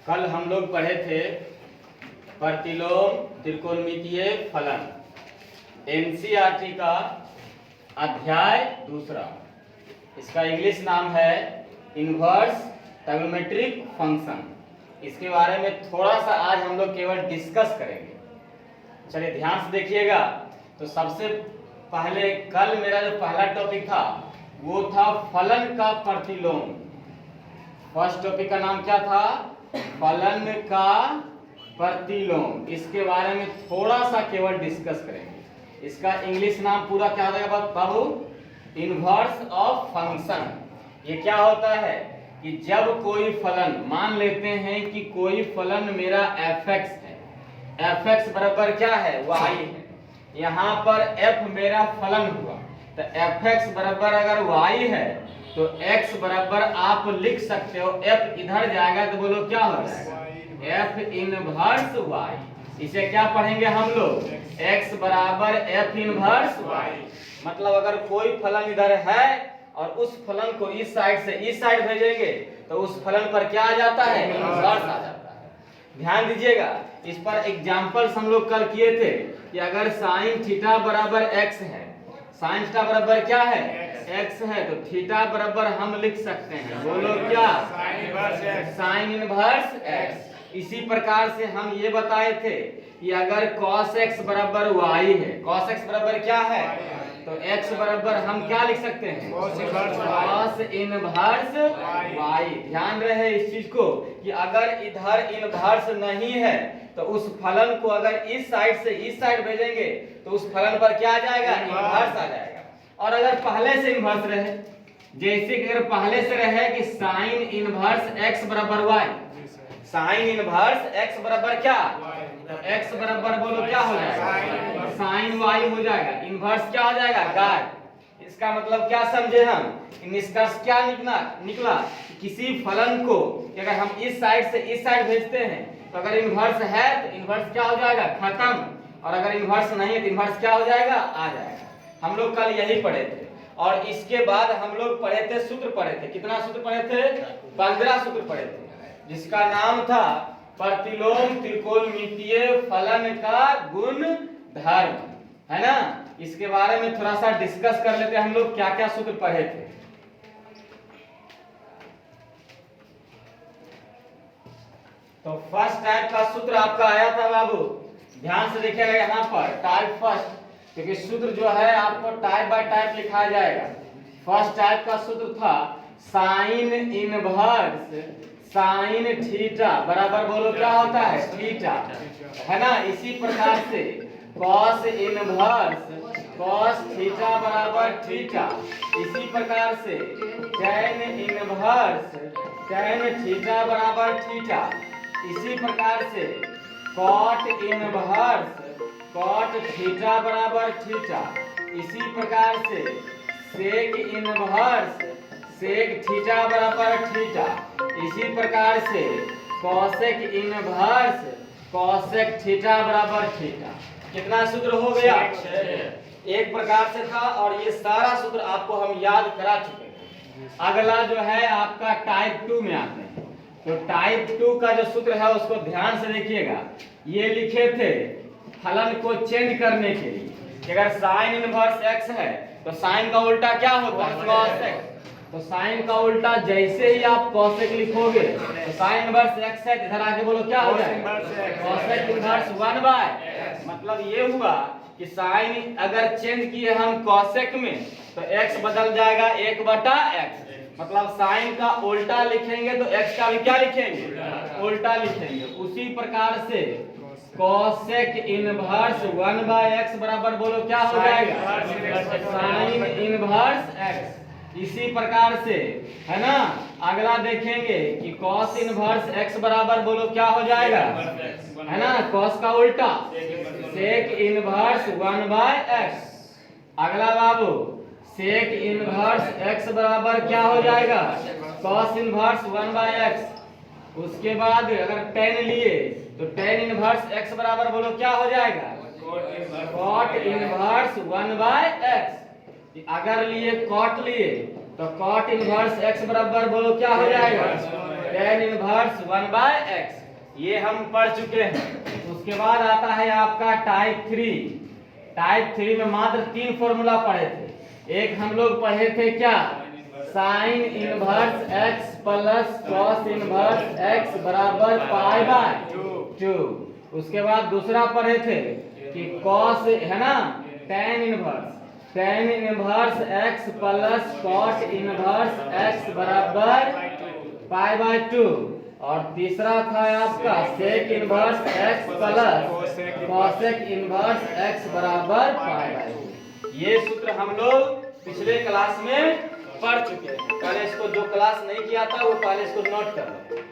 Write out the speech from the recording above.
कल हम लोग पढ़े थे प्रतिलोम त्रिकोणमितीय फलन, एनसीईआरटी का अध्याय दूसरा। इसका इंग्लिश नाम है इनवर्स ट्रिगोनोमेट्रिक फंक्शन। इसके बारे में थोड़ा सा आज हम लोग केवल डिस्कस करेंगे। चलिए ध्यान से देखिएगा। तो सबसे पहले कल मेरा जो पहला टॉपिक था वो था फलन का प्रतिलोम। फर्स्ट टॉपिक का नाम क्या था? फलन का प्रतिलोम। इसके बारे में थोड़ा सा केवल डिस्कस करेंगे। इसका इंग्लिश नाम पूरा क्या हो जाएगा बाबू? Inverse of function. ये क्या होता है कि जब कोई फलन, मान लेते हैं कि कोई फलन मेरा fx है, fx बराबर क्या है? y है। यहाँ पर f मेरा फलन हुआ, तो fx बराबर अगर y है तो x बराबर आप लिख सकते हो, f इधर जाएगा तो बोलो क्या हो जाएगा? f inverse y। इसे क्या पढ़ेंगे हम लोग? x बराबर f इनवर्स y। मतलब अगर कोई फलन इधर है और उस फलन को इस साइड से इस साइड भेजेंगे तो उस फलन पर क्या आ जाता है? इनवर्स आ जाता है। ध्यान दीजिएगा। इस पर एग्जांपल्स हम लोग कल किए थे कि अगर साइन थीटा बराबर x है, साइन थीटा बराबर क्या है? x है, तो थीटा बराबर हम लिख सकते हैं, बोलो क्या? Sine inverse x। इसी प्रकार से हम ये बताए थे कि अगर cos x बराबर y है, cos x बराबर क्या है? तो x बराबर हम क्या लिख सकते हैं? cos inverse y। ध्यान रहे इस चीज को कि अगर इधर इनवर्स नहीं है तो उस फलन को अगर इस साइड से इस साइड भेजेंगे तो उस फलन पर क्या आ जाएगा? इनवर्स आ जाएगा। और अगर पहले से इनवर्स रहे, जैसे कि अगर पहले से रहे कि साइन इनवर्स x बराबर y, साइन इनवर्स x बराबर क्या? तो x बराबर बोलो क्या हो जाएगा? साइन y हो जाएगा। इनवर्स क्या हो जाएगा? गायब। इसका मतलब क्या समझे हम? निष्कर्ष क्या निकला कि किसी फलन को अगर हम इस साइड से इस साइड भेजते हैं तो अगर इनवर्स है तो इनवर्स क्या हो जाएगा? खत्म। और अगर इनवर्स नहीं है तो इनवर्स क्या हो जाएगा? आ जाएगा। हम लोग कल यही पढ़े थे। और इसके बाद हम लोग पढ़े थे, सूत्र पढ़े थे। कितना सूत्र पढ़े थे? 15 सूत्र पढ़े थे, जिसका नाम था प्रतिलोम त्रिकोणमितीय फलन का गुण धर्म, है ना? इसके बारे में थोड़ा सा डिस्कस कर लेते हैं। हम लोग क्या क्या सूत्र पढ़े थे। तो फर्स्ट टाइप का सूत्र आपका आया था बाबू, ध्यान से देखिएगा यहाँ पर टाइप फर्स्ट, क्योंकि सूत्र जो है आपको टाइप बाय टाइप लिखा जाएगा। फर्स्ट टाइप का सूत्र था साइन इनवर्स साइन थीटा बराबर बोलो क्या होता है? थीटा, है ना? इसी प्रकार से cos इनवर्स cos थीटा बराबर थीटा। इसी प्रकार से tan इनवर्स tan थीटा बराबर थीटा। इसी प्रकार से cot इनवर्स cot थीटा बराबर थीटा। इसी प्रकार से sec इनवर्स sec थीटा बराबर थीटा। इसी प्रकार से cosec इनवर्स cosec थीटा बराबर थीटा। कितना सूत्र हो गया? एक प्रकार से था और ये सारा सूत्र आपको हम याद करा चुके हैं। अगला जो है आपका टाइप 2 में आते हैं। तो टाइप 2 का जो सूत्र है उसको ध्यान से देखिएगा। ये लिखे थे फलन को चेंज करने के लिए। अगर साइन इनवर्स x है तो साइन का उल्टा क्या होता है? cosec। तो साइन का उल्टा जैसे ही आप cosec लिखोगे तो साइन इनवर्स x है, इधर आके बोलो क्या हो जाएगा? cosec inverse 1/x। मतलब ये हुआ कि साइन अगर चेंज किए हम cosec में तो x बदल जाएगा 1/x। मतलब साइन का उल्टा लिखेंगे तो x का भी क्या लिखेंगे? उल्टा लिखेंगे। उसी प्रकार से cosec इनवर्स 1/x बराबर बोलो क्या हो जाएगा? Sine inverse x। इसी प्रकार से, है ना, अगला देखेंगे कि cos इनवर्स x बराबर बोलो क्या हो जाएगा? है ना, cos का उल्टा sec इनवर्स 1/x। अगला बाबू sec इनवर्स x बराबर क्या हो जाएगा? cos inverse 1/x। उसके बाद अगर tan लिए तो tan इनवर्स x बराबर बोलो क्या हो जाएगा? cot inverse 1/x। अगर लिए cot लिए तो cot इनवर्स x बराबर बोलो क्या हो जाएगा, tan इनवर्स 1/x। ये हम पढ़ चुके हैं। उसके बाद आता है आपका टाइप 3। टाइप 3 में मात्र 3 फॉर्मूला पढ़े थे। एक हम लोग पढ़े थे क्या, sine inverse x plus cos inverse x बराबर π/2। उसके बाद दूसरा पढ़े थे कि कॉस है ना, tan inverse x plus cot inverse x बराबर π/2। और तीसरा था आपका sec inverse x plus cosec inverse x बराबर π/2। ये सूत्र हम लोग पिछले क्लास में पढ़ चुके हैं। पहले इसको जो क्लास नहीं किया था वो पहले इसको नोट कर लो।